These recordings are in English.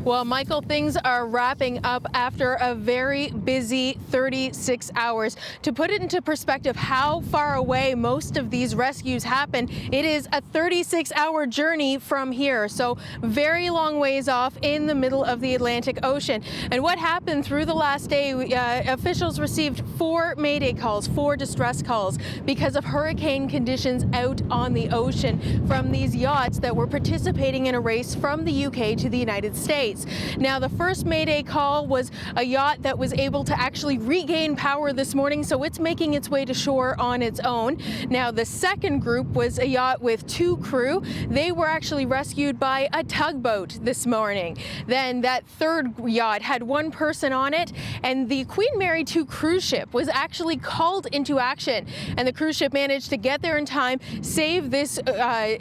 Well, Michael, things are wrapping up after a very busy 36 hours. To put it into perspective how far away most of these rescues happen, it is a 36-hour journey from here. So very long ways off in the middle of the Atlantic Ocean. And what happened through the last day, officials received 4 mayday calls, 4 distress calls because of hurricane conditions out on the ocean from these yachts that were participating in a race from the UK to the United States. Now, the first mayday call was a yacht that was able to actually regain power this morning, so it's making its way to shore on its own. Now, the second group was a yacht with 2 crew. They were actually rescued by a tugboat this morning. Then that third yacht had 1 person on it, and the Queen Mary 2 cruise ship was actually called into action, and the cruise ship managed to get there in time, save this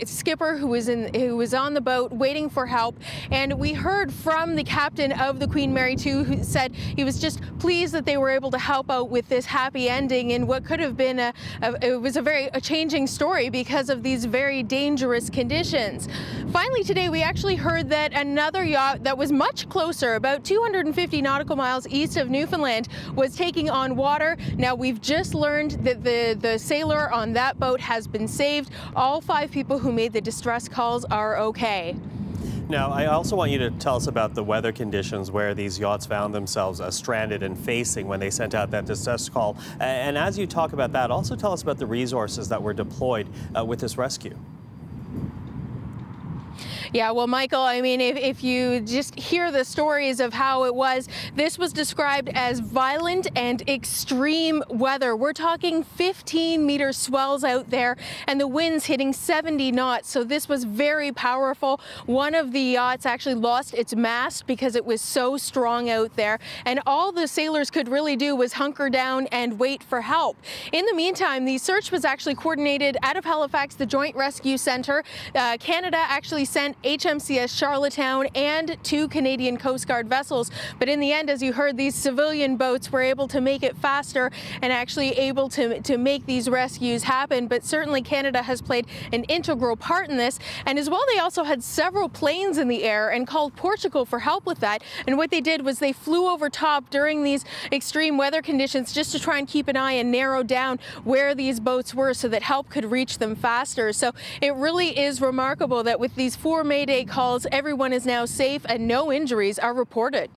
skipper who was on the boat waiting for help. And we heard from the captain of the Queen Mary 2 who said he was just pleased that they were able to help out with this happy ending in what could have been a changing story because of these very dangerous conditions. Finally today we actually heard that another yacht that was much closer, about 250 nautical miles east of Newfoundland, was taking on water. Now, we've just learned that the sailor on that boat has been saved. All 5 people who made the distress calls are okay. Now, I also want you to tell us about the weather conditions where these yachts found themselves stranded and facing when they sent out that distress call. And as you talk about that, also tell us about the resources that were deployed with this rescue. Yeah, well, Michael, I mean, if you just hear the stories of how it was, this was described as violent and extreme weather. We're talking 15-meter swells out there and the winds hitting 70 knots. So this was very powerful. One of the yachts actually lost its mast because it was so strong out there. And all the sailors could really do was hunker down and wait for help. In the meantime, the search was actually coordinated out of Halifax, the Joint Rescue Centre. Canada actually sent HMCS Charlottetown and 2 Canadian Coast Guard vessels. But in the end, as you heard, these civilian boats were able to make it faster and actually able to make these rescues happen. But certainly Canada has played an integral part in this. And as well, they also had several planes in the air and called Portugal for help with that. And what they did was they flew over top during these extreme weather conditions just to try and keep an eye and narrow down where these boats were so that help could reach them faster. So it really is remarkable that with these 4 mayday calls, everyone is now safe and no injuries are reported.